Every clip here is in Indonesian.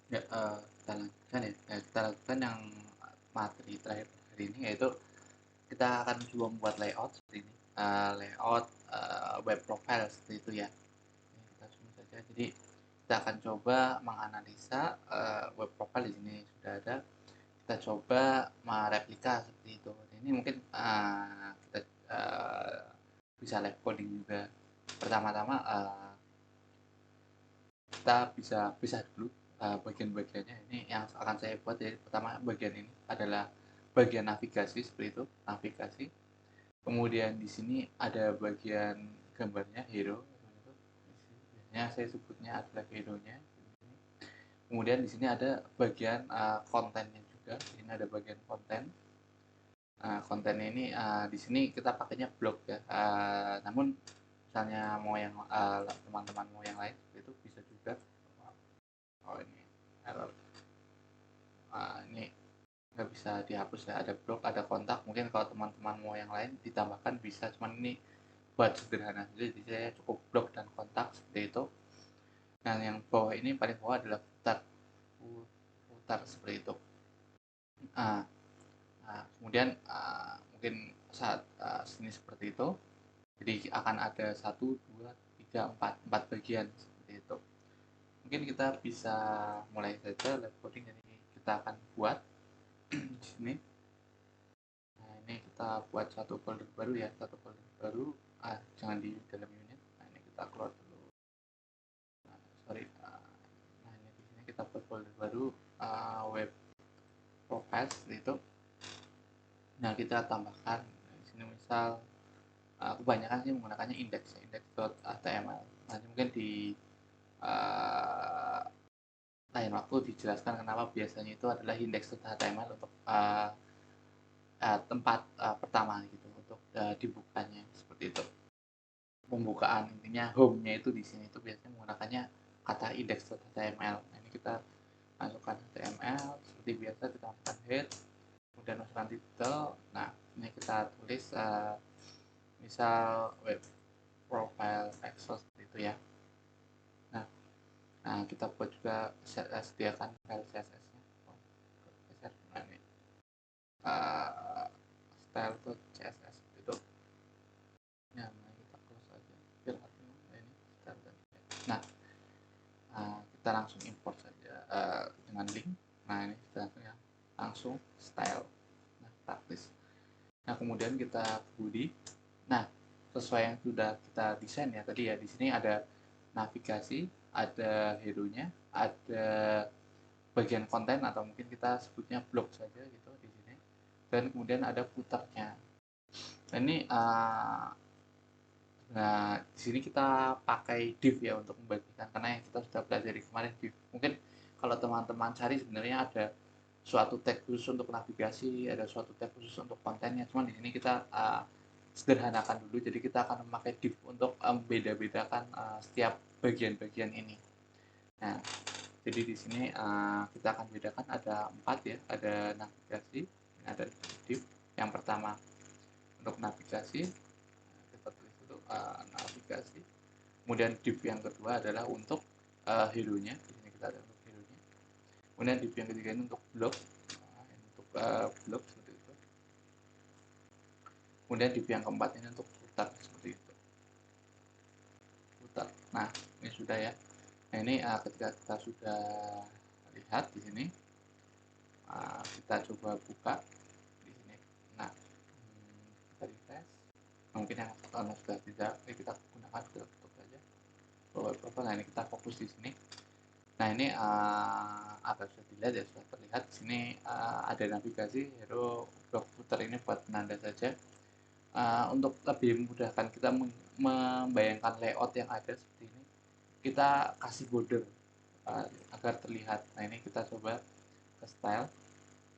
Ya, kita lanjutkan ya. Ya, kita lakukan yang materi terakhir hari ini, yaitu kita akan coba membuat layout seperti ini, layout, web profile seperti itu ya. Ini kita zoom saja. Jadi kita akan coba menganalisa, web profile di sini sudah ada, kita coba mereplika seperti itu. Ini mungkin, kita, bisa live coding juga. Pertama-tama, kita bisa pisah dulu bagian-bagiannya. Ini yang akan saya buat ya. Pertama, bagian ini adalah bagian navigasi seperti itu, navigasi. Kemudian di sini ada bagian gambarnya hero. Biasanya saya sebutnya adalah hero-nya. Kemudian di sini ada bagian kontennya juga. Di sini ada bagian konten. Nah, konten ini di sini kita pakainya blog ya. Namun misalnya mau yang teman-teman mau yang lain itu bisa juga. Oh, ini error. Ini nggak bisa dihapus ya, ada blog, ada kontak. Mungkin kalau teman-teman mau yang lain ditambahkan bisa, cuman ini buat sederhana, jadi saya cukup blog dan kontak seperti itu. Dan yang bawah ini, paling bawah adalah footer, footer seperti itu. Nah, kemudian mungkin saat sini seperti itu, jadi akan ada satu, dua, tiga, empat bagian seperti itu. Mungkin kita bisa mulai saja live coding. Jadi kita akan buat di sini. Nah, ini kita buat satu folder baru ya, satu folder baru. Jangan di dalam unit. Nah, ini kita keluar dulu. Nah, sorry. Nah, ini di sini kita buat folder baru, web profile seperti itu. Nah, kita tambahkan di sini misal, kebanyakan sih menggunakannya index.html. Nanti mungkin di uh, lain waktu dijelaskan kenapa biasanya itu adalah index.html untuk tempat pertama gitu, untuk dibukanya seperti itu. Pembukaan intinya home-nya itu di sini itu biasanya menggunakannya kata index.html. Nah, ini kita masukkan HTML seperti biasa, kita masukkan head, kemudian masukkan title. Nah, ini kita tulis misal web profile Exos itu ya. Nah, kita buat juga sediakan file CSS-nya. Nah, ini uh, style.css itu. Nah, kita close aja biar ini style dan nah, kita langsung import saja dengan link. Nah, ini kita langsung style. Nah, praktis. Nah, kemudian kita body. Nah, sesuai yang sudah kita desain ya tadi ya, di sini ada navigasi, ada hero-nya, ada bagian konten atau mungkin kita sebutnya blog saja gitu di sini. Dan kemudian ada footer-nya. Nah, ini nah, di sini kita pakai div ya untuk membagikan, karena yang kita sudah pelajari kemarin div. Mungkin kalau teman-teman cari sebenarnya ada suatu tag khusus untuk navigasi, ada suatu tag khusus untuk kontennya. Cuman di sini kita sederhanakan dulu. Jadi kita akan memakai div untuk membeda-bedakan setiap bagian-bagian ini. Nah, jadi di sini kita akan bedakan ada 4 ya, ada navigasi, ada div. Yang pertama untuk navigasi, kita tulis itu navigasi. Kemudian div yang kedua adalah untuk hero-nya. Di sini kita ada untuk hero-nya. Kemudian div yang ketiga ini untuk blog, untuk blog seperti itu. Kemudian div yang keempat ini untuk footer seperti itu. Footer. Nah, ini sudah ya. Nah, ini ketika kita sudah lihat di sini, kita coba buka di sini. Nah, kita refresh. Mungkin yang sudah tidak, kita gunakan, kita tutup saja. Nah, ini kita fokus di sini. Nah, ini agar sudah dilihat ya, sudah terlihat di sini ada navigasi hero blog footer ini buat penanda saja. Untuk lebih memudahkan kita membayangkan layout yang ada seperti ini, kita kasih border agar terlihat. Nah, ini kita coba ke style.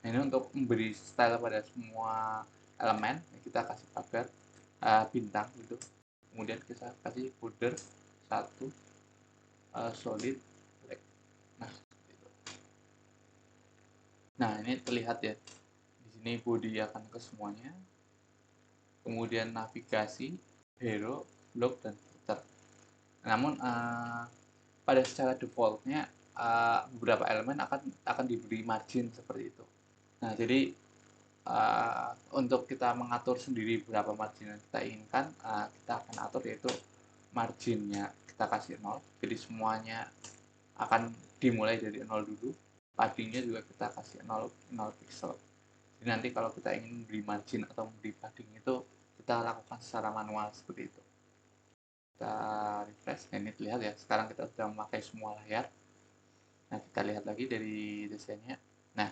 Nah, ini untuk memberi style pada semua elemen, kita kasih pagar bintang gitu. Kemudian kita kasih border satu solid black. Nah, gitu. Nah, ini terlihat ya. Di sini body akan ke semuanya. Kemudian navigasi, hero, blog, dan footer. Namun pada secara defaultnya beberapa elemen akan diberi margin seperti itu. Nah, jadi untuk kita mengatur sendiri berapa margin yang kita inginkan, kita akan atur, yaitu marginnya kita kasih 0. Jadi semuanya akan dimulai dari 0 dulu. Paddingnya juga kita kasih 0 pixel. Jadi nanti kalau kita ingin memberi margin atau memberi padding itu kita lakukan secara manual seperti itu. Kita refresh. Nah, ini terlihat ya, sekarang kita sudah memakai semua layar. Nah, kita lihat lagi dari desainnya. Nah,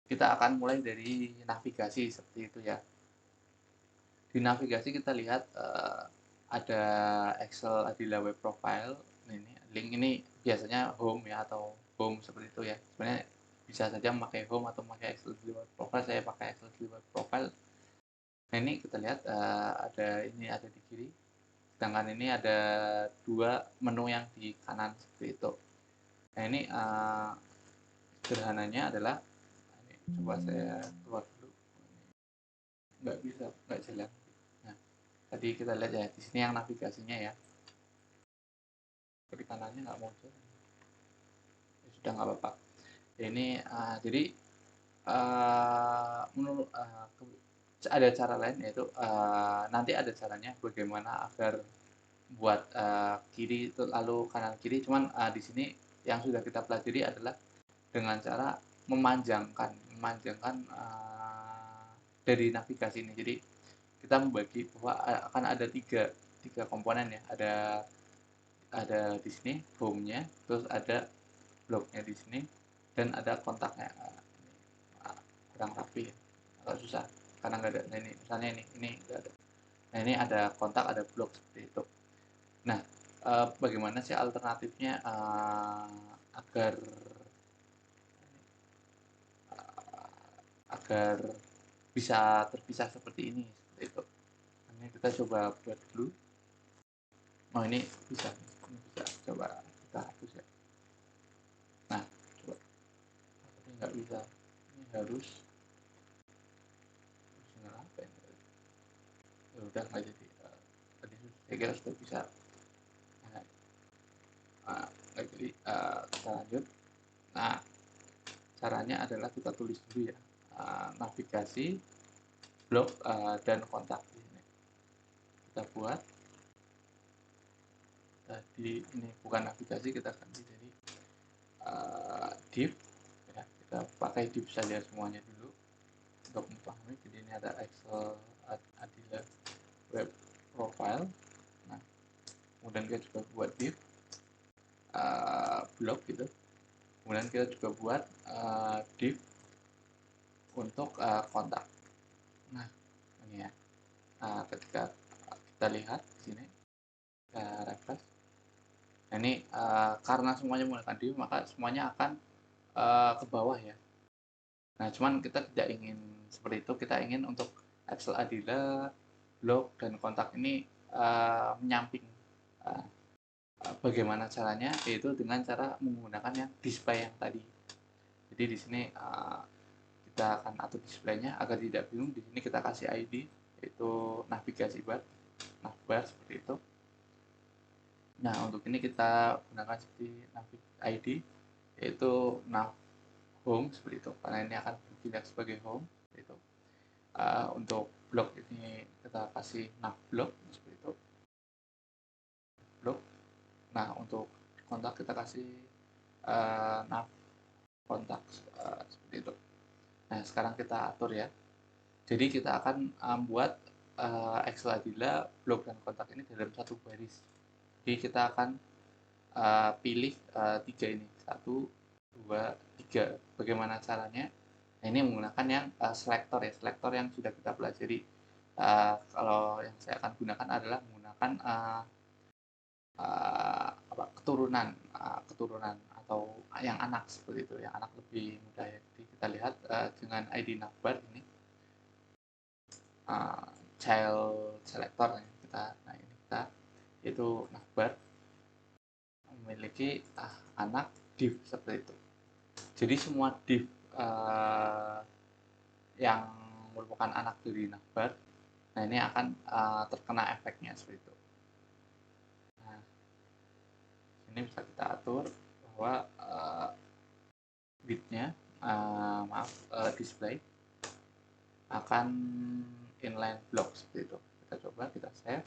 kita akan mulai dari navigasi seperti itu ya. Di navigasi kita lihat ada Excel Adila Web Profile. Ini link ini biasanya home ya, atau home seperti itu ya. Sebenarnya bisa saja memakai home atau memakai Excel Adila Web Profile. Saya pakai Excel Adila Web Profile. Nah, ini kita lihat ada di kiri. Sedangkan ini ada dua menu yang di kanan seperti itu. Nah, ini sederhananya adalah, ini coba saya keluar dulu. Nggak bisa, nggak jalan. Nah, tadi kita lihat ya, di sini yang navigasinya ya. Kiri kanannya nggak mau jalan. Ya, sudah nggak apa-apa. Ini jadi menurut ada cara lain, yaitu nanti ada caranya bagaimana agar buat kiri itu lalu kanan kiri. Cuman di sini yang sudah kita pelajari adalah dengan cara memanjangkan dari navigasi ini. Jadi kita membagi bahwa akan ada tiga komponen ya. Ada di sini home-nya, terus ada blog-nya di sini, dan ada kontaknya. Kurang rapi ya, agak susah karena nggak ada. Nah, ini misalnya ini nggak ada. Nah, ini ada kontak, ada blog seperti itu. Nah, bagaimana sih alternatifnya agar agar bisa terpisah seperti ini, seperti itu. Ini kita coba buat dulu. Oh, ini bisa coba kita hapus ya. Nah, coba, ini nggak bisa, ini harus apa ya? Ya udah nggak jadi. Tadi saya kira sudah bisa. Nggak jadi. Kita lanjut. Nah, caranya adalah kita tulis dulu ya, navigasi, blog, dan kontak. Kita buat tadi, ini bukan navigasi, kita ganti jadi div ya. Kita pakai div saja semuanya dulu untuk memahami. Jadi ini ada Excel Adila Web Profile. Nah, kemudian kita juga buat div blog gitu. Kemudian kita juga buat div untuk kontak. Nah, ini ya. Ketika kita lihat di sini, kita refresh. Nah, ini karena semuanya menggunakan div, maka semuanya akan ke bawah ya. Nah, cuman kita tidak ingin seperti itu. Kita ingin untuk Excel Adila, blog, dan kontak ini menyamping. Bagaimana caranya? Yaitu dengan cara menggunakan yang display yang tadi. Jadi di sini kita akan atur displaynya agar tidak bingung. Di sini kita kasih ID, yaitu navigasi bar, navbar seperti itu. Nah, untuk ini kita gunakan seperti ID, yaitu nav home seperti itu, karena ini akan bertindak sebagai home seperti itu. Untuk blog ini kita kasih nav blog seperti itu, blog. Nah, untuk kontak kita kasih nav kontak seperti itu. Nah, sekarang kita atur ya. Jadi kita akan buat Excel Adila, blog, dan kontak ini dalam satu baris. Jadi kita akan pilih tiga ini, 1, 2, 3. Bagaimana caranya? Nah, ini menggunakan yang selektor ya, selektor yang sudah kita pelajari. Kalau yang saya akan gunakan adalah menggunakan keturunan atau yang anak seperti itu, yang anak lebih mudah ya. Jadi kita lihat dengan ID navbar ini, child selector ya, nah ini kita, yaitu navbar memiliki anak div seperti itu. Jadi semua div yang merupakan anak dari navbar, nah ini akan terkena efeknya seperti itu. Nah, ini bisa kita atur bahwa width-nya, display akan inline block seperti itu. Kita coba, kita save,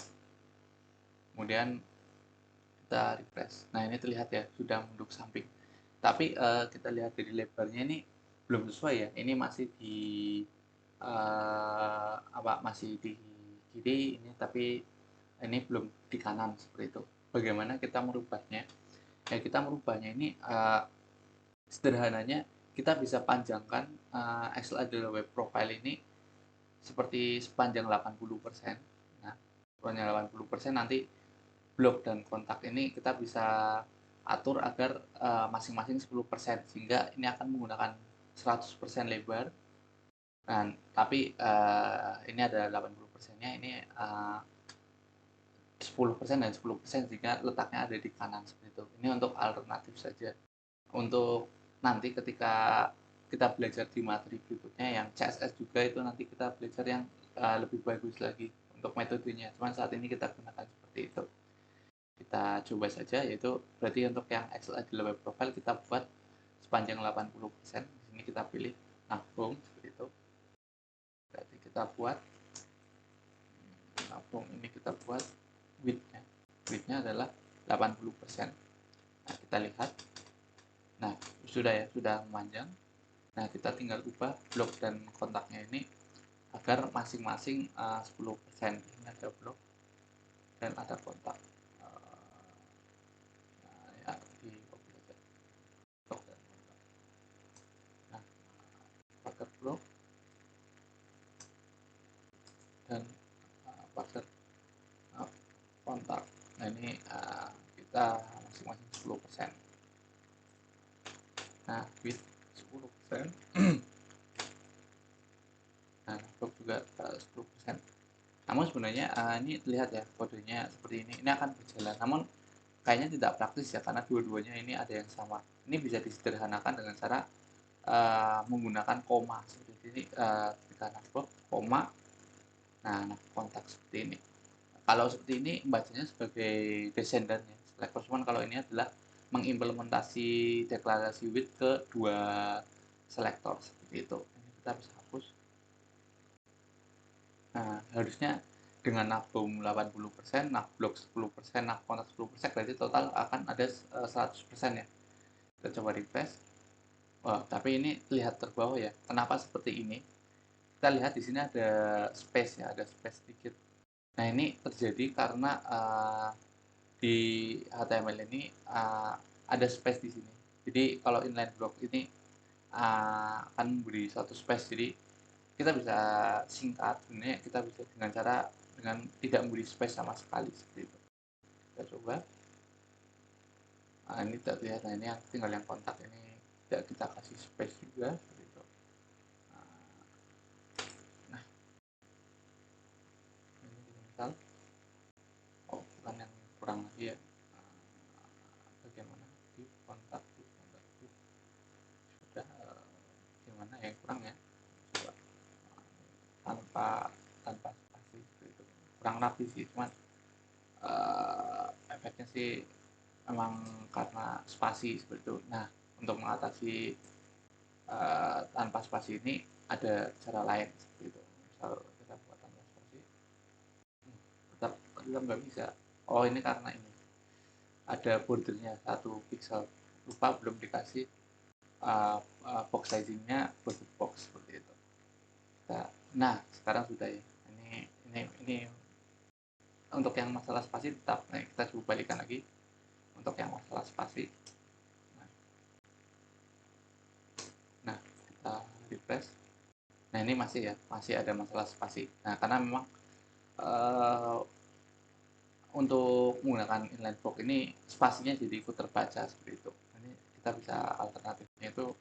kemudian kita refresh. Nah, ini terlihat ya, sudah menduk samping. Tapi kita lihat dari lebarnya ini belum sesuai ya. Ini masih di masih di kiri ini, tapi ini belum di kanan seperti itu. Bagaimana kita merubahnya? Ya, kita merubahnya ini sederhananya kita bisa panjangkan Excel adalah web profile ini seperti sepanjang 80%. Nah, sepanjang 80% nanti blog dan kontak ini kita bisa atur agar masing-masing 10%, sehingga ini akan menggunakan 100% lebar. Nah, tapi ini ada 80%-nya, ini 10% dan 10%, sehingga letaknya ada di kanan seperti itu. Ini untuk alternatif saja. Untuk nanti ketika kita belajar di materi berikutnya yang CSS juga, itu nanti kita belajar yang lebih bagus lagi untuk metodenya. Cuman saat ini kita gunakan seperti itu. Kita coba saja, yaitu berarti untuk yang Excel adalah web profile kita buat sepanjang 80%. Di sini kita pilih nabung seperti itu. Berarti kita buat nabung ini, kita buat width-nya. Width-nya adalah 80%. Nah, kita lihat. Nah, sudah ya, sudah memanjang. Nah, kita tinggal ubah blok dan kontaknya ini agar masing-masing 10%. Ini ada blok dan ada kontak. Nah, ya, di copy saja. Blok dan kontak. Nah, pakai blok dan pakai kontak. Nah, ini kita masing-masing 10%. Nah, width 10%. Nah, blok juga 10%. Namun sebenarnya ini lihat ya, kodenya seperti ini. Ini akan berjalan. Namun kayaknya tidak praktis ya, karena dua-duanya ini ada yang sama. Ini bisa disederhanakan dengan cara menggunakan koma seperti ini. Kita nabok koma, nah kontak seperti ini. Kalau seperti ini bacanya sebagai descendant ya, selektor. Cuman kalau ini adalah mengimplementasi deklarasi width ke dua selektor seperti itu. Ini kita bisa hapus. Nah, harusnya dengan nabung 80%, nablok 10%, kontak 10%, berarti total akan ada 100% ya. Kita coba refresh. Wah, tapi ini lihat terbawah ya. Kenapa seperti ini? Kita lihat di sini ada space ya, ada space sedikit. Nah, ini terjadi karena di HTML ini ada space di sini. Jadi kalau inline block ini akan memberi suatu space. Jadi kita bisa singkat, sebenarnya kita bisa dengan cara dengan tidak memberi space sama sekali seperti itu. Kita coba. Nah, ini tidak terlihat. Nah, ini yang tinggal yang kontak ini tidak kita kasih space juga seperti itu. Nah, ini misal, oh bukan yang kurang lagi ya. Bagaimana di kontak sudah gimana yang kurang ya? Coba. tanpa tanpa spasi itu kurang rapi sih, cuman efeknya sih memang karena spasi seperti itu. Nah, untuk mengatasi tanpa spasi ini ada cara lain seperti itu. Misal kita buat tanpa spasi, tetap nggak bisa. Oh, ini karena ini ada bordernya 1 pixel, lupa belum dikasih box sizingnya border box seperti itu. Nah, sekarang sudah ya. Ini untuk yang masalah spasi tetap. Nah, kita coba balikan lagi untuk yang masalah spasi. Nah, kita refresh. Nah, ini masih ya, masih ada masalah spasi. Nah, karena memang untuk menggunakan inline block ini spasinya jadi ikut terbaca seperti itu. Ini kita bisa alternatifnya itu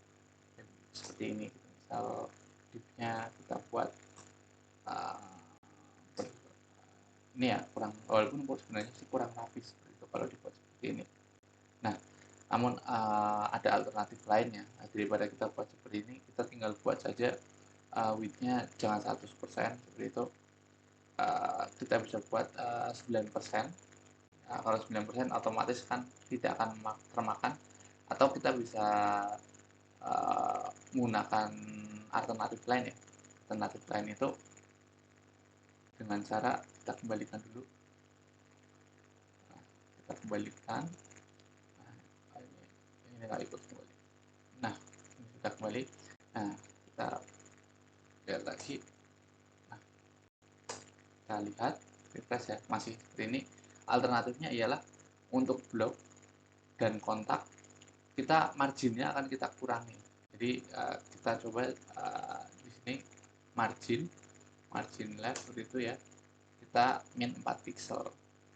seperti ini. Misal div-nya kita buat ini ya, kurang, walaupun sebenarnya sih kurang rapi seperti itu kalau dibuat seperti ini. Nah, namun ada alternatif lainnya. Nah, daripada kita buat seperti ini, kita tinggal buat saja width-nya jangan 100% seperti itu. Kita bisa buat 9%. Nah, kalau 9% otomatis kan tidak akan termakan. Atau kita bisa menggunakan alternatif lain ya. Alternatif lain itu dengan cara kita kembalikan dulu. Nah, kita kembalikan. Nah, ini nggak ikut kembali. Nah, ini sudah kembali. Nah, kita lihat lagi. Nah, kita lihat refresh ya, masih seperti ini. Alternatifnya ialah untuk blok dan kontak kita marginnya akan kita kurangi. Jadi kita coba di sini margin left seperti itu ya, kita min 4 pixel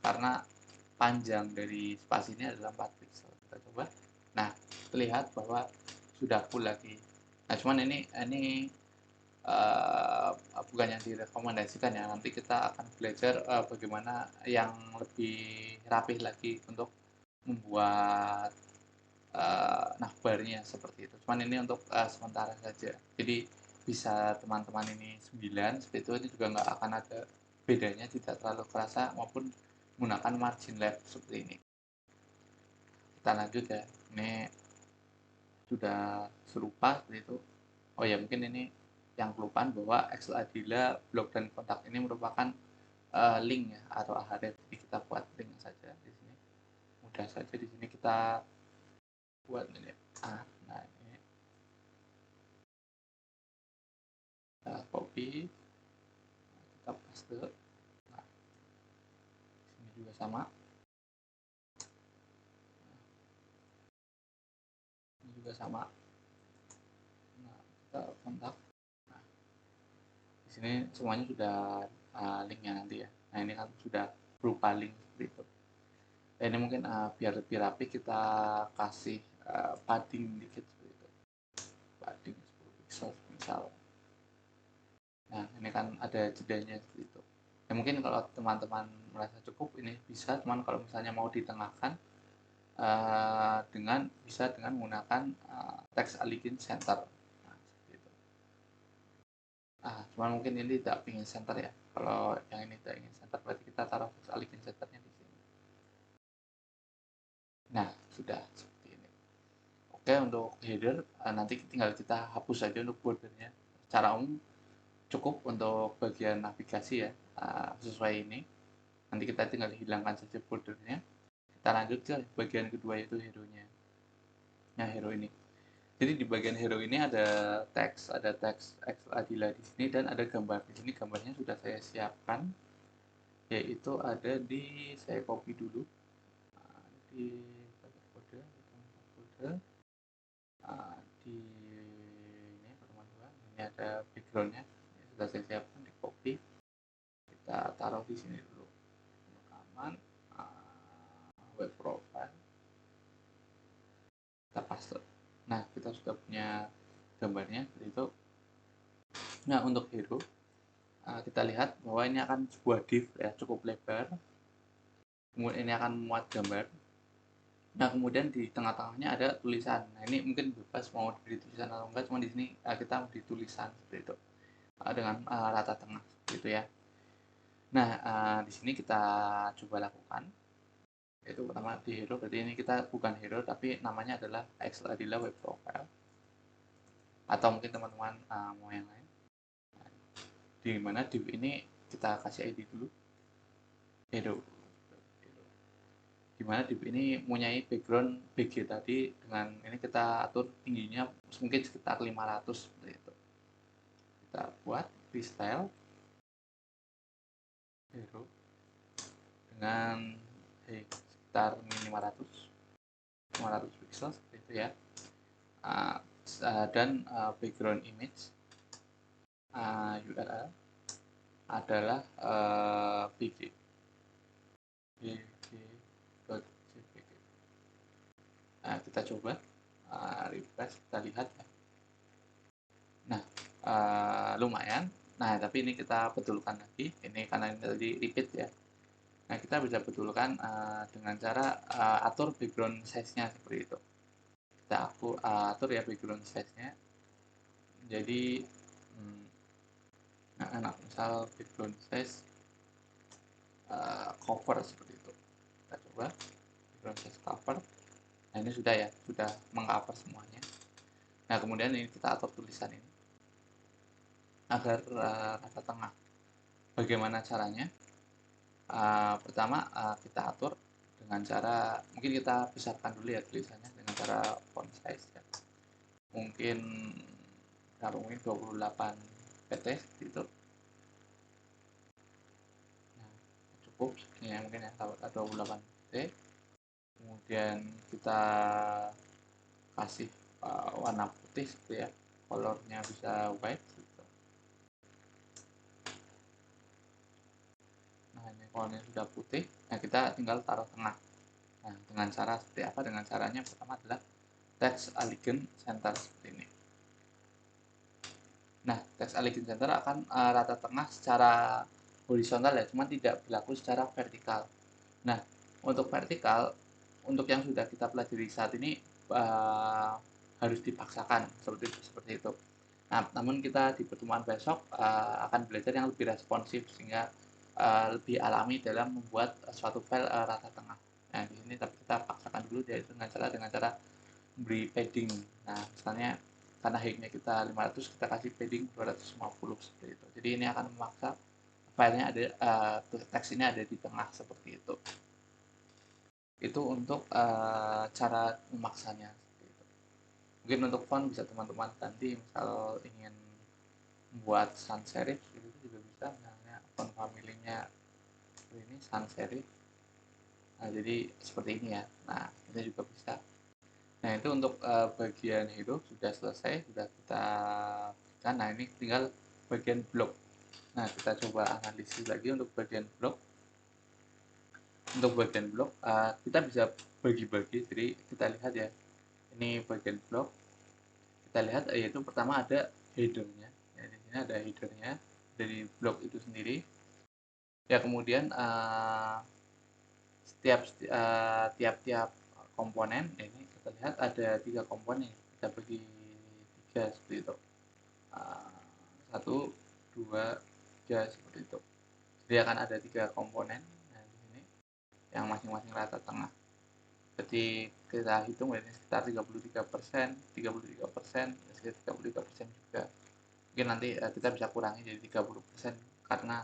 karena panjang dari spasi ini adalah 4 pixel. Kita coba. Nah, terlihat bahwa sudah full lagi. Nah, cuman ini bukan yang direkomendasikan ya. Nanti kita akan belajar bagaimana yang lebih rapih lagi untuk membuat navbarnya seperti itu. Cuman ini untuk sementara saja. Jadi bisa teman-teman ini 9 seperti itu, ini juga nggak akan ada bedanya, tidak terlalu kerasa maupun menggunakan margin left seperti ini. Kita lanjut ya. Ini sudah serupa seperti itu. Oh ya, mungkin ini yang kelupaan bahwa Excel Adila blok dan kontak ini merupakan link ya atau ahref. Jadi kita buat link saja di sini. Mudah saja di sini kita buat ini. Nah ini kita copy, kita paste. Nah, sini juga sama. Ini juga sama. Nah, kita kontak. Nah, di sini semuanya sudah linknya nanti ya. Nah ini kan sudah berupa link seperti itu. Ini mungkin biar lebih rapi kita kasih padding dikit seperti itu. Padding 10 pixel misal. Nah ini kan ada jedanya seperti itu. Ya mungkin kalau teman-teman merasa cukup ini bisa, cuman kalau misalnya mau ditengahkan bisa dengan menggunakan text align center. Nah, seperti itu. Cuman mungkin ini tidak ingin center ya. Kalau yang ini tidak ingin center, berarti kita taruh text align centernya di sini. Nah sudah seperti ini. Oke, untuk header nanti tinggal kita hapus saja untuk bordernya. Secara umum cukup untuk bagian navigasi ya, sesuai ini. Nanti kita tinggal hilangkan saja bordernya. Kita lanjut ke bagian kedua, yaitu hero-nya. Nah, hero ini. Jadi di bagian hero ini ada teks Excel Adila di sini dan ada gambar di sini. Gambarnya sudah saya siapkan, yaitu ada di, saya copy dulu di kode di ini pertemuan dua. Ini ada backgroundnya, sudah saya siapkan, di copy, kita taruh di sini dulu untuk aman. Web profile kita paste. Nah, kita sudah punya gambarnya seperti itu. Nah, untuk hero kita lihat bahwa ini akan sebuah div ya, cukup lebar. Kemudian ini akan memuat gambar. Nah, kemudian di tengah-tengahnya ada tulisan. Nah, ini mungkin bebas mau di tulisan atau enggak, cuma di sini kita di tulisan seperti itu dengan rata tengah gitu ya. Nah, di sini kita coba lakukan. Itu pertama di hero, berarti ini kita bukan hero tapi namanya adalah Excel Adila Web Profile. Atau mungkin teman-teman mau yang lain. Di mana div ini kita kasih ID dulu. Hero. Dimana div ini mempunyai background BG tadi, dengan ini kita atur tingginya mungkin sekitar 500 seperti itu. Kita buat freestyle hero dengan sekitar 500 pixel seperti itu ya. Dan background image URL adalah bg. Nah, kita coba refresh, kita lihat ya. Nah, lumayan. Nah, tapi ini kita betulkan lagi. Ini karena ini tadi repeat ya. Nah, kita bisa betulkan dengan cara atur background size-nya seperti itu. Kita atur ya background size-nya. Jadi, nah, misal background size cover seperti itu. Kita coba background size cover. Nah, ini sudah ya, sudah mengcover semuanya. Nah, kemudian ini kita atur tulisan ini agar rata tengah. Bagaimana caranya? Pertama, kita atur dengan cara mungkin kita besarkan dulu ya tulisannya dengan cara font size ya. Mungkin berapa, mungkin 28 pt gitu. Nah, cukup segini ya, mungkin ya 28 pt. Kemudian kita kasih warna putih gitu ya, colornya bisa white gitu. Nah, ini colornya sudah putih, nah kita tinggal taruh tengah. Nah, dengan cara seperti apa? Dengan caranya pertama adalah text elegant center seperti ini. Nah, text elegant center akan rata tengah secara horizontal ya, cuma tidak berlaku secara vertikal. Nah, untuk vertikal, untuk yang sudah kita pelajari saat ini harus dipaksakan seperti itu. Nah, namun kita di pertemuan besok akan belajar yang lebih responsif sehingga lebih alami dalam membuat suatu file rata tengah. Nah, di sini tapi kita paksakan dulu yaitu dengan cara beri padding. Nah, misalnya karena height-nya kita 500, kita kasih padding 250 seperti itu. Jadi ini akan memaksa filenya ada teks ini ada di tengah seperti itu. Itu untuk cara memaksanya seperti itu. Mungkin untuk font bisa teman-teman nanti misal ingin membuat sans serif itu juga bisa, misalnya font familinya ini sans serif. Nah, jadi seperti ini ya. Nah, ini juga bisa. Nah, itu untuk bagian itu sudah selesai, sudah kita berikan. Nah, ini tinggal bagian blok. Nah, kita coba analisis lagi untuk bagian blok. Untuk bagian blok, kita bisa bagi-bagi. Jadi, kita lihat ya, ini bagian blok. Kita lihat yaitu pertama ada header-nya. Ya, di sini ada header-nya dari blok itu sendiri. Ya, kemudian tiap-tiap komponen ini kita lihat ada 3 komponen, kita bagi 3 seperti itu. 1, 2, 3 seperti itu. Jadi akan ada 3 komponen. Nah, di sini yang masing-masing rata tengah. Jadi kita hitung ini sekitar 33%, 33%, sekitar 33% juga. Mungkin nanti kita bisa kurangi jadi 30% karena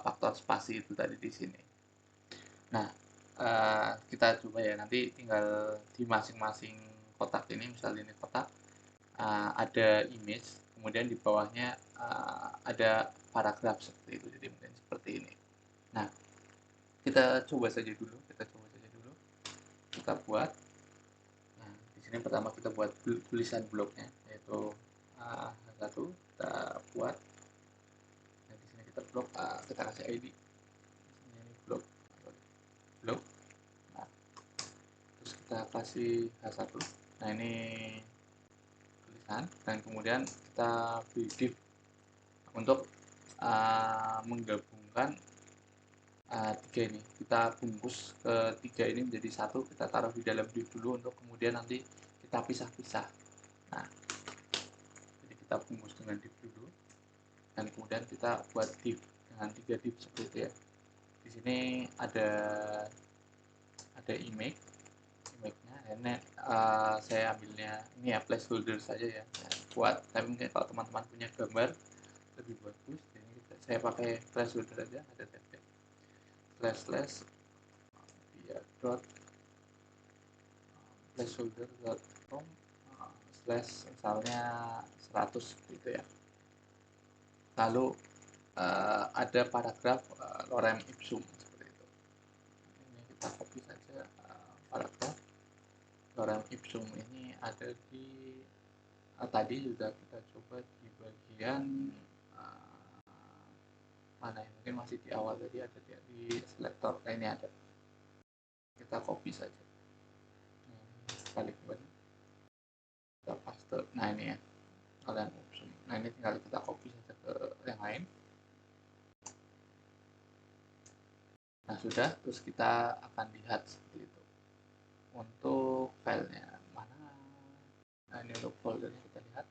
faktor spasi itu tadi di sini. Nah, kita coba ya, nanti tinggal di masing-masing kotak ini, misalnya ini kotak, ada image, kemudian di bawahnya ada paragraf seperti itu, jadi mungkin seperti ini. Nah, kita coba saja dulu, kita buat. Nah, di sini pertama kita buat tulisan bloknya, yaitu H1, kita buat. Nah, di sini kita blok, kita kasih ID. Ini blok. Nah, terus kita kasih H1. Nah, ini tulisan, dan kemudian kita beri div untuk menggabungkan tiga ini. Kita bungkus ketiga ini menjadi satu, kita taruh di dalam div dulu untuk kemudian nanti kita pisah-pisah. Nah, jadi kita bungkus dengan div dulu, dan kemudian kita buat div dengan 3 div seperti itu ya. Di sini ada image-nya. Ini saya ambilnya ini ya placeholder saja ya, buat. Tapi mungkin kalau teman-teman punya gambar lebih bagus, ini saya pakai placeholder aja, ada tag slash dia dot placeholder.com slash misalnya 100 gitu ya. Lalu ada paragraf lorem ipsum seperti itu. Ini kita copy saja paragraf lorem ipsum ini ada di tadi juga kita coba di bagian mana ya, mungkin masih di awal tadi ada di selektor. Nah, ini ada, kita copy saja, balik kembali kita paste. Nah, ini ya kalian option. Nah, ini tinggal kita copy saja ke yang lain. Nah, sudah. Terus kita akan lihat seperti itu untuk filenya mana. Nah, ini untuk foldernya kita lihat,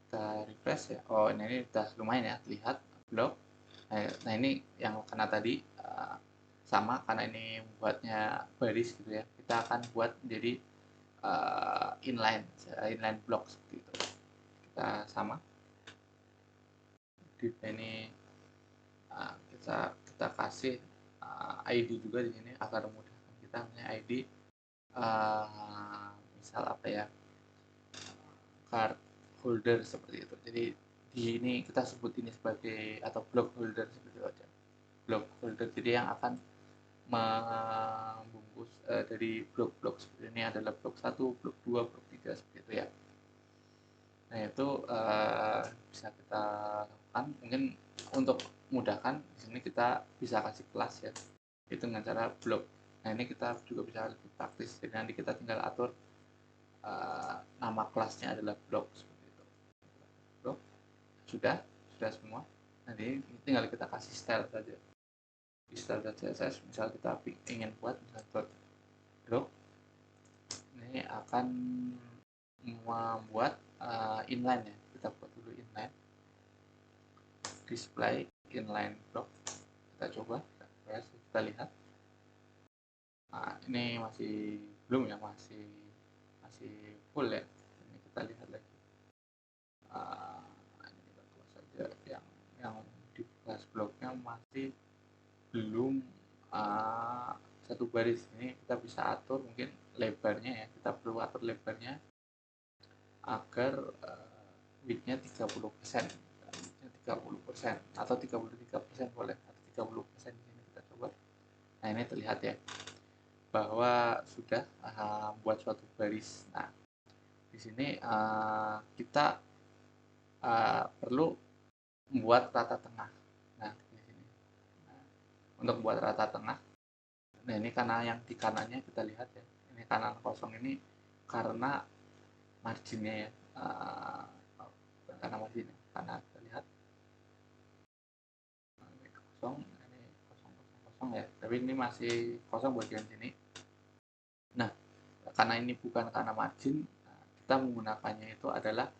kita refresh ya. Oh, ini udah lumayan ya, lihat blog. Nah, ini yang karena tadi sama, karena ini membuatnya baris gitu ya, kita akan buat jadi inline block seperti itu. Kita sama di ini kita kasih ID juga di sini agar memudahkan kita. ID misal apa ya, card holder seperti itu. Jadi di ini kita sebut ini sebagai atau block holder seperti itu aja. Block holder jadi yang akan membungkus dari blok-blok seperti ini adalah blok 1, blok 2, blok 3 seperti itu ya. Nah itu bisa kita lakukan. Mungkin untuk mudahkan di sini kita bisa kasih kelas ya, itu dengan cara blok. Nah ini kita juga bisa lebih praktis. Jadi nanti kita tinggal atur nama kelasnya adalah blok seperti itu. Blok sudah semua. Nanti tinggal kita kasih style saja. Di style CSS misal kita ingin buat misal blok, ini akan membuat inline ya. Kita buat dulu inline, display inline block. Kita coba, kita lihat. Nah, ini masih belum ya, masih full ya. Ini kita lihat lagi. Ini kita close saja. Yang di kelas bloknya masih belum satu baris. Ini kita bisa atur mungkin lebarnya ya. Kita perlu atur lebarnya agar width-nya 30%. 30% atau 33% boleh, atau 30% di sini kita coba. Nah ini terlihat ya bahwa sudah buat suatu baris. Nah di sini kita perlu membuat rata tengah. Nah di sini untuk buat rata tengah, nah ini karena yang di kanannya kita lihat ya, ini kanan kosong ini karena marginnya ya, karena marginnya, karena kita lihat ini kosong ya, tapi ini masih kosong bagian sini. Nah karena ini bukan karena margin, kita menggunakannya itu adalah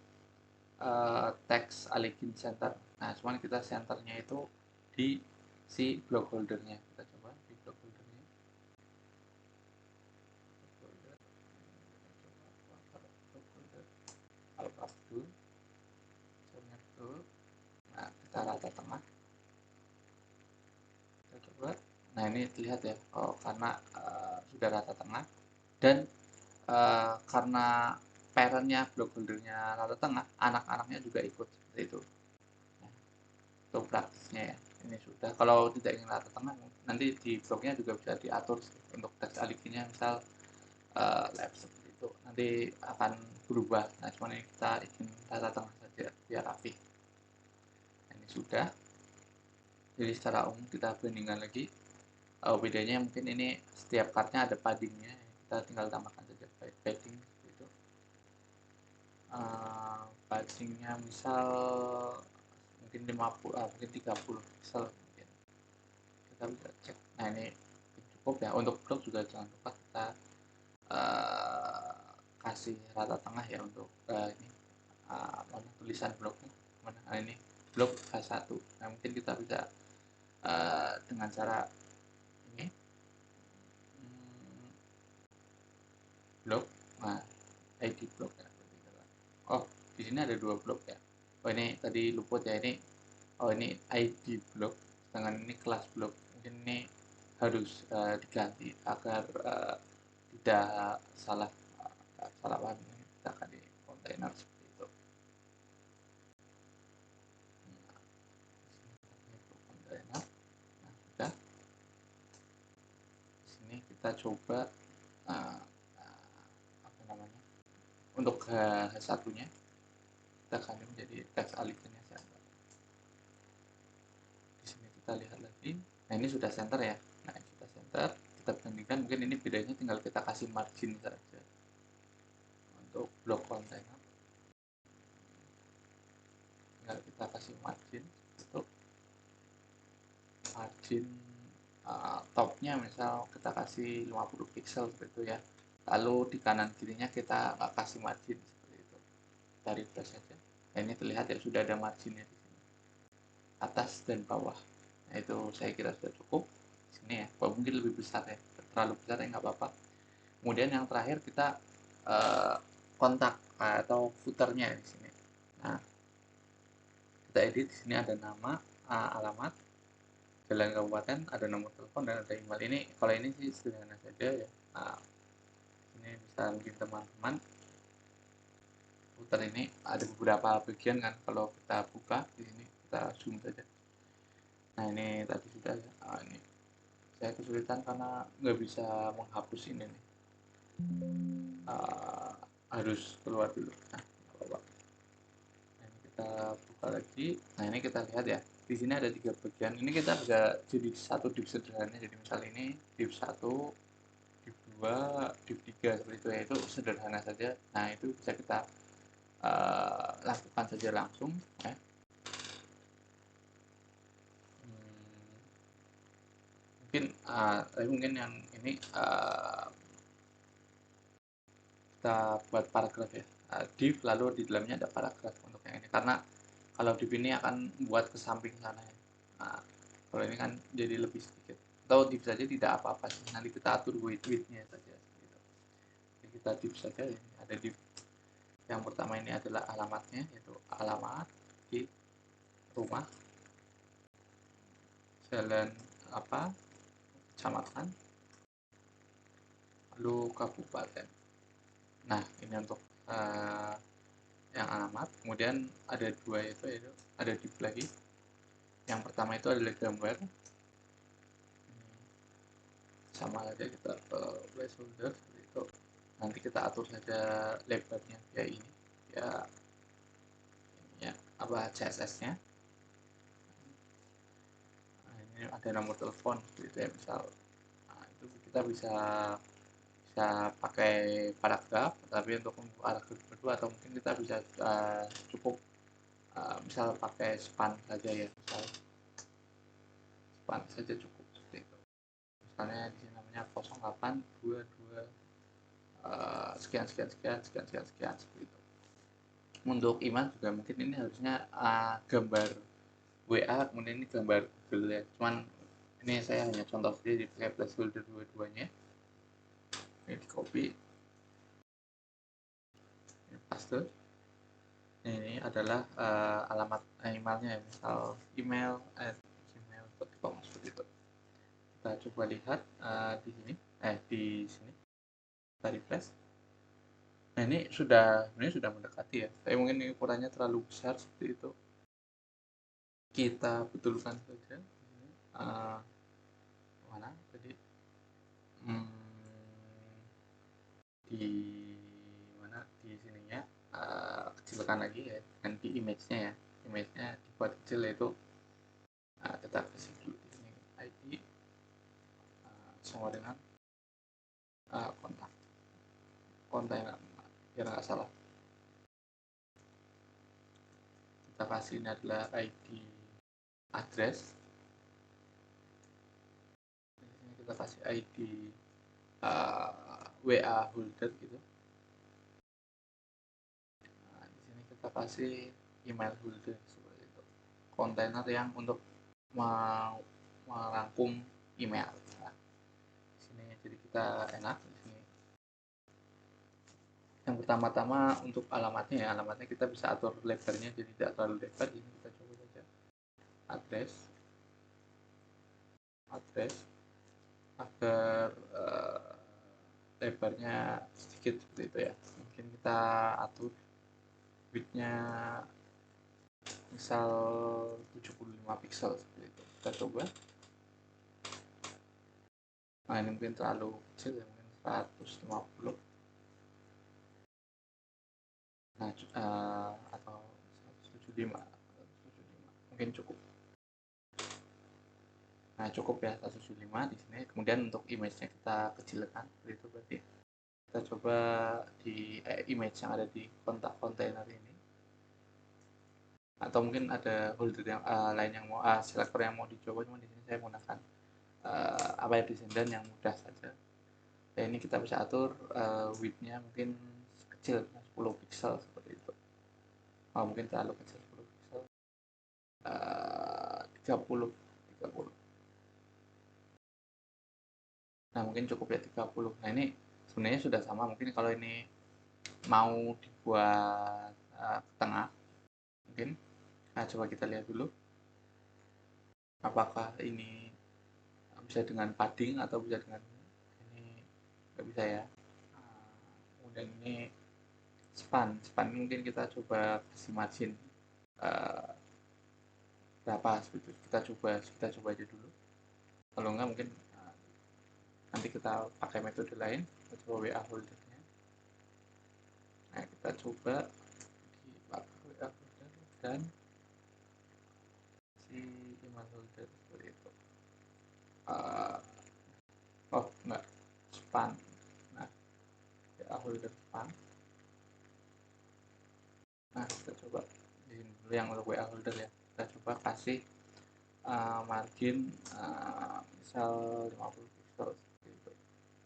text align center. Nah cuman kita centernya itu di si block holdernya. Kita coba di block holdernya, alt Abdul, nah kita rata tengah, kita coba. Nah ini terlihat ya, karena sudah rata tengah dan karena parentnya block holdernya rata tengah, anak-anaknya juga ikut seperti itu. Nah, itu praktisnya ya. Ini sudah. Kalau tidak ingin rata tengah, nanti di bloknya juga bisa diatur untuk teks alignnya, misal left seperti itu. Nanti akan berubah. Nah cuma ini kita ingin rata tengah saja biar rapi. Nah, ini sudah. Jadi secara umum kita bandingkan lagi. Bedanya mungkin ini setiap cardnya ada paddingnya, kita tinggal tambahkan saja padding gitu. Paddingnya misal mungkin 50, mungkin 30 pixel mungkin. Kita bisa cek. Nah ini cukup ya. Untuk blok juga jangan lupa kita kasih rata tengah ya untuk ini mana tulisan bloknya mana. Nah ini blok H1. Nah mungkin kita bisa dengan cara ini blok, nah ID blok ya. Oh di sini ada dua blok ya. Oh ini tadi luput ya, ini ini ID blok, sedangkan ini kelas blok. Mungkin ini harus diganti agar tidak salah paham. Kita akan di kontainer seperti itu. Kontainer. Nah sudah. Di sini kita coba apa namanya, untuk H1 nya kita akan menjadi teks alignnya center. Di sini kita lihat lagi. Nah ini sudah center ya. Nah ini sudah center. Kita bandingkan, mungkin ini bedanya tinggal kita kasih margin saja untuk blok kontainer. Tinggal kita kasih margin untuk margin topnya misal kita kasih 50 pixel seperti itu ya. Lalu di kanan kirinya kita nggak kasih margin seperti itu. Kita refresh saja. Nah ini terlihat ya sudah ada marginnya di sini, atas dan bawah. Nah itu saya kira sudah cukup. Sini ya, mungkin lebih besar ya, terlalu besar ya nggak apa-apa. Kemudian yang terakhir kita kontak atau footernya di sini. Nah, kita edit di sini ada nama, alamat, jalan kabupaten, ada nomor telepon dan ada email. Ini kalau ini sih sederhana saja ya. Nah, ini bisa mungkin teman-teman footer ini ada beberapa bagian kan, kalau kita buka di sini kita zoom saja. Nah ini tadi sudah ya. Ini saya kesulitan karena nggak bisa menghapus ini nih. Harus keluar dulu. Nah, apa-apa. Nah, ini kita buka lagi. Nah ini kita lihat ya. Di sini ada 3 bagian. Ini kita bisa jadi satu div sederhana. Jadi misal ini div 1, div 2, div 3 seperti itu ya. Itu sederhana saja. Nah itu bisa kita lakukan saja langsung ya. Mungkin yang ini kita buat paragraf ya, div lalu di dalamnya ada paragraf untuk yang ini, karena kalau div ini akan buat ke samping sana ya. Nah, kalau ini kan jadi lebih sedikit, atau div saja tidak apa-apa sih, nanti kita atur width-nya saja gitu. Jadi kita div saja, ini ada div yang pertama ini adalah alamatnya, yaitu alamat di rumah, jalan apa, kecamatan, lalu kabupaten. Nah ini untuk yang alamat. Kemudian ada dua, yaitu ada div lagi. Yang pertama itu adalah gambar, sama saja kita ke placeholder seperti itu. Nanti kita atur saja lebarnya kayak ini ya, ini ya apa CSS nya. Nah, ini ada nomor telepon gitu ya misal. Nah, itu kita bisa pakai paragraf, tapi untuk paragraf kedua atau mungkin kita bisa cukup misal pakai span saja ya, misal span saja cukup seperti itu. Misalnya di sini namanya 0822 sekian sekian sekian sekian sekian sekian seperti itu. Untuk email juga mungkin ini harusnya gambar WA, kemudian ini gambar Google ya. Cuman ini saya hanya contoh saja di placeholder dua-duanya. Ini di copy, ini paste. Ini adalah alamat emailnya, misal email@gmail.com seperti itu. Kita coba lihat di sini, di sini kita refresh. Nah ini sudah mendekati ya. Tapi mungkin ini ukurannya terlalu besar seperti itu. Kita betulkan saja. Mana tadi? Di mana di sininya kecilkan lagi ya. Dan di image-nya ya. Image-nya dibuat kecil, yaitu kita kasih dulu di sini ID sama dengan kontak kontainer biar nggak salah. Kita kasih ini adalah ID address, ini kita kasih ID WA holder gitu. Nah, di sini kita kasih email holder seperti itu, kontainer yang untuk merangkum email. Nah, di sini jadi kita enak di sini. Yang pertama-tama untuk alamatnya ya, alamatnya kita bisa atur lebarnya jadi tidak terlalu lebar. Ini kita coba saja address agar lebarnya sedikit seperti itu ya. Mungkin kita atur width-nya misal 75 pixel seperti itu. Kita coba. Nah ini mungkin terlalu kecil ya, mungkin 150. Nah atau 175 mungkin cukup. Nah cukup ya 175 di sini. Kemudian untuk image-nya kita kecilkan seperti itu berarti. Kita coba di image yang ada di kontak kontainer ini, atau mungkin ada holder yang lain yang mau selector yang mau dicoba, cuma di sini saya menggunakan apa ya, descendant yang mudah saja. Ya ini kita bisa atur width-nya mungkin kecil 10 pixel seperti itu. Mungkin terlalu kecil 10 pixel, 30. Nah mungkin cukup ya 30. Nah ini sebenarnya sudah sama, mungkin kalau ini mau dibuat ke tengah mungkin. Nah, coba kita lihat dulu apakah ini bisa dengan padding atau bisa dengan ini. Nggak bisa ya. Kemudian ini span mungkin kita coba kasih margin uh, berapa seperti itu. Kita coba aja dulu, kalau enggak mungkin nanti kita pakai metode lain. Kita coba WA holdernya. Nah, kita coba di WA holder dan si email holder seperti itu. Oh enggak, span. Nah, WA holder span. Nah, kita coba di sini dulu yang untuk WA holder ya. Kita coba kasih margin misal 50 pixel seperti itu,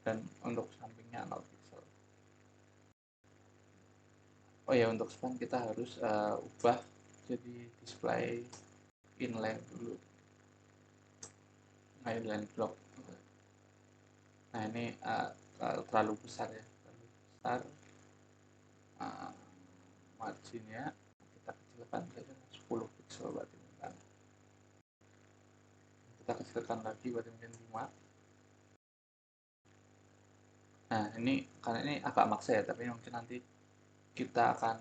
dan untuk sampingnya 0 pixel. Oh ya, untuk span kita harus ubah jadi display inline dulu. Nah, inline block. Nah, ini terlalu besar ya, terlalu besar. Marginnya kita kecilkan saja 10 pixel berarti kan. Kita kecilkan lagi berarti mungkin 5. Nah, ini karena ini agak maksa ya, tapi mungkin nanti kita akan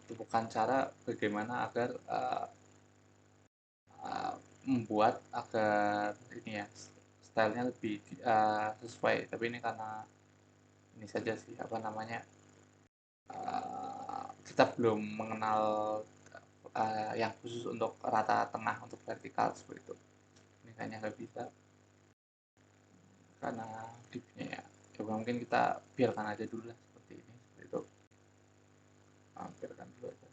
temukan cara bagaimana agar membuat agar ini ya stylenya lebih sesuai. Tapi ini karena ini saja sih apa namanya, kita belum mengenal yang khusus untuk rata tengah untuk vertikal seperti itu. Ini kayaknya nggak bisa karena deepnya ya. Coba mungkin kita biarkan aja dulu lah seperti ini, seperti itu. Biarkan dulu aja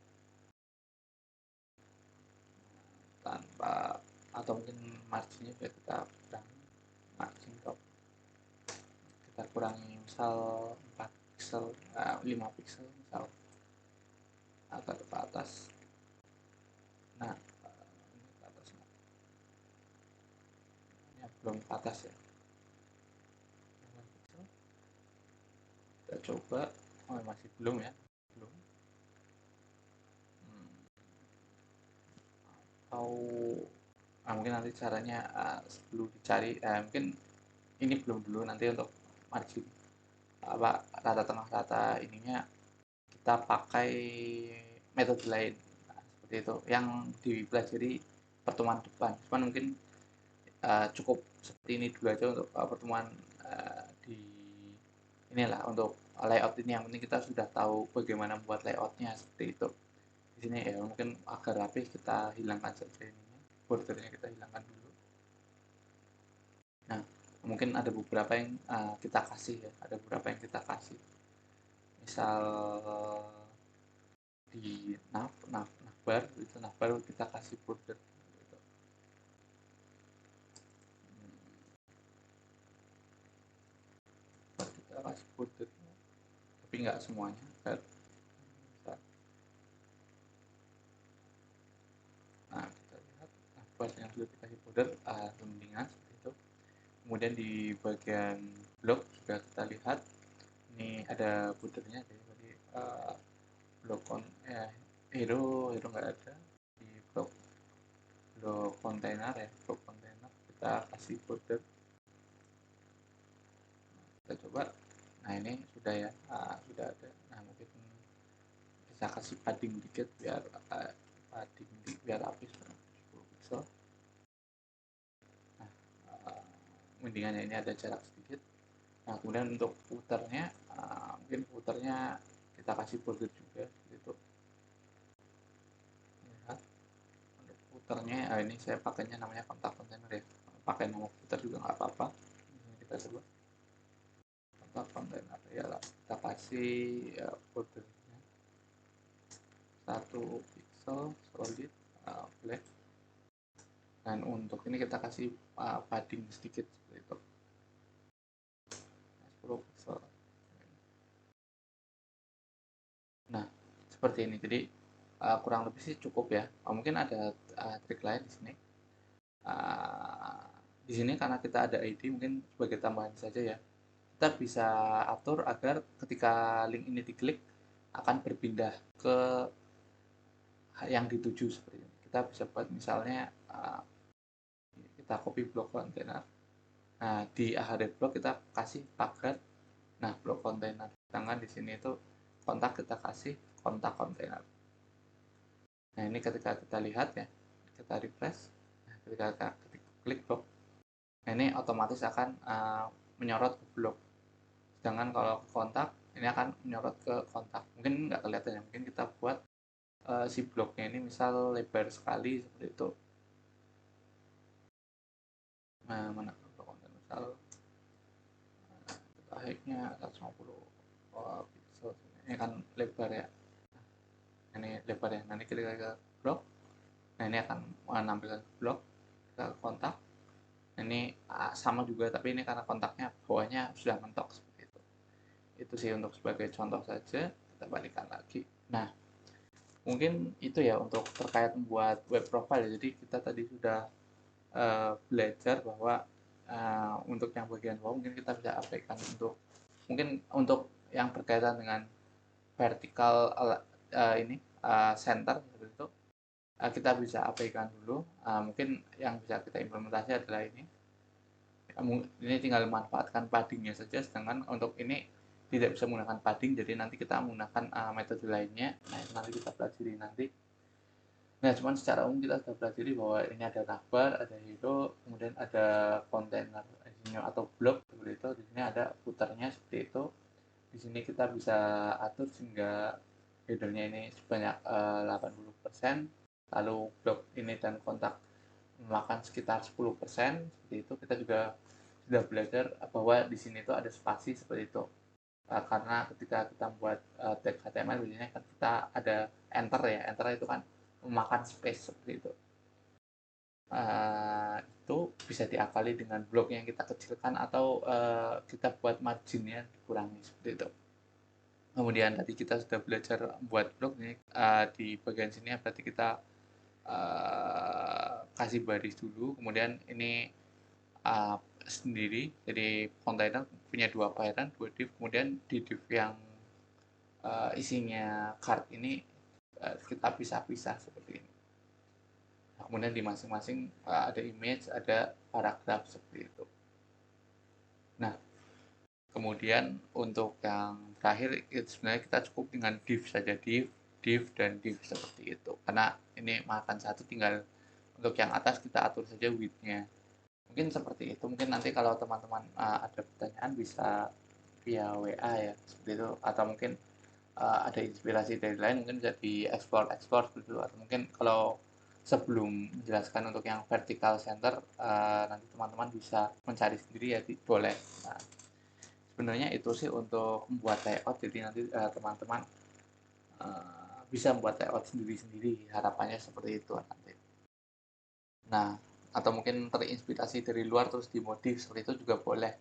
tanpa, atau mungkin marginnya biar kita kurangi margin top, kita kurangi misal 4 pixel, 5 pixel misal agar ke atas. Nah, ini ke atas, ini belum ke atas ya. Kita coba, oh masih belum ya, belum. Atau mungkin nanti caranya sebelum dicari, mungkin ini belum dulu, nanti untuk margin apa rata tengah rata ininya kita pakai metode lain. Nah, seperti itu yang dipelajari pertemuan depan. Cuman mungkin cukup seperti ini dulu aja untuk pertemuan di inilah untuk layout ini. Yang penting kita sudah tahu bagaimana membuat layoutnya seperti itu. Di sini ya mungkin agar rapi kita hilangkan saja ininya, bordernya kita hilangkan dulu. Nah, mungkin ada beberapa yang kita kasih ya, ada beberapa yang kita kasih. Misal di navbar itu, navbar kita kasih border gitu. Kita kasih border tapi nggak semuanya kan. Nah, kita lihat navbar yang sudah kita kasih border rundingan seperti itu. Kemudian di bagian blok juga kita lihat ini ada bordernya, jadi blok hero nggak ada. Di blok kontainer ya, blok kontainer kita kasih border. Kita coba. Nah, ini sudah ya, sudah ada. Nah, mungkin bisa kasih padding dikit biar biar habis 10 pixel. Nah, mendingannya ini ada jarak sedikit. Nah, kemudian untuk puternya, mungkin puternya kita kasih border juga gitu. Lihat untuk puternya, ini saya pakainya namanya kontak kontainer ya, pakai nama puter juga nggak apa-apa. Ini kita coba kontak kontainer ya lah, kita kasih bordernya 1 pixel solid black. Dan untuk ini kita kasih padding sedikit seperti itu, 10 pixel. Nah, seperti ini. Jadi kurang lebih sih cukup ya. Mungkin ada trik lain di sini. Di sini karena kita ada ID, mungkin sebagai tambahan saja ya. kita bisa atur agar ketika link ini diklik akan berpindah ke yang dituju seperti ini. Kita bisa buat misalnya kita copy blok kontainer. Nah, di akhir blok kita kasih pagar. Nah, blok kontainer. Sedangkan di sini itu kontak kita kasih kontak kontainer. Nah, ini ketika kita lihat ya, kita refresh. Nah, ketika kita klik blok, nah ini otomatis akan menyorot ke blok. Sedangkan kalau ke kontak, ini akan menyorot ke kontak. Mungkin nggak kelihatan ya, mungkin kita buat si bloknya ini misal lebar sekali seperti itu. Nah, mana blok konten misal kita height-nya 150 pixel. Ini kan lebar ya. Nah, ini lebar ya. Nanti ketika kita blok, nah ini akan menampilkan blok ke kontak. Nah, ini sama juga, tapi ini karena kontaknya bawahnya sudah mentok seperti itu. Itu sih untuk sebagai contoh saja. Kita balikan lagi. Nah, mungkin itu ya untuk terkait membuat web profile. Jadi kita tadi sudah belajar bahwa untuk yang bagian bawah mungkin kita bisa abaikan untuk mungkin untuk yang berkaitan dengan vertical center seperti itu kita bisa abaikan dulu. Mungkin yang bisa kita implementasi adalah ini tinggal manfaatkan paddingnya saja, sedangkan untuk ini tidak bisa menggunakan padding, jadi nanti kita menggunakan metode lainnya. Nah, itu nanti kita pelajari nanti. Nah, cuman secara umum kita sudah pelajari bahwa ini ada navbar, ada hero, kemudian ada kontainer atau blok seperti itu. Di sini ada footernya seperti itu. Di sini kita bisa atur sehingga headernya ini sebanyak 80%, lalu blok ini dan kontak memakan sekitar 10%. Seperti itu. Kita juga sudah belajar bahwa di sini itu ada spasi seperti itu. Karena ketika kita membuat tag HTML biasanya kan kita ada enter ya, enter itu kan memakan space seperti itu. Itu bisa diakali dengan blok yang kita kecilkan atau kita buat marginnya dikurangi seperti itu. Kemudian tadi kita sudah belajar buat blok nih, di bagian sini berarti kita kasih baris dulu, kemudian ini sendiri, jadi kontainer punya dua parent, dua div, kemudian di div yang isinya card ini kita pisah-pisah seperti ini. Nah, kemudian di masing-masing ada image, ada paragraf seperti itu. Nah, kemudian untuk yang terakhir sebenarnya kita cukup dengan div saja, div dan div seperti itu. Karena ini makan satu, tinggal untuk yang atas kita atur saja width-nya. Mungkin seperti itu. Mungkin nanti kalau teman-teman ada pertanyaan bisa via WA ya seperti itu, atau mungkin ada inspirasi dari lain mungkin bisa di explore dulu, atau mungkin kalau sebelum menjelaskan untuk yang vertical center nanti teman-teman bisa mencari sendiri ya, boleh. Nah, sebenarnya itu sih untuk membuat layout, jadi nanti teman-teman bisa membuat layout sendiri-sendiri, harapannya seperti itu nanti. Nah, atau mungkin terinspirasi dari luar terus dimodif seperti itu juga boleh,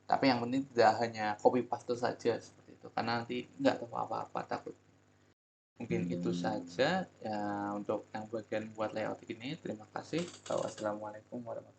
tapi yang penting tidak hanya copy paste saja seperti itu, karena nanti nggak tahu apa-apa takut. Mungkin itu saja ya untuk yang bagian buat layout ini. Terima kasih. Wassalamualaikum warahmatullahi wabarakatuh.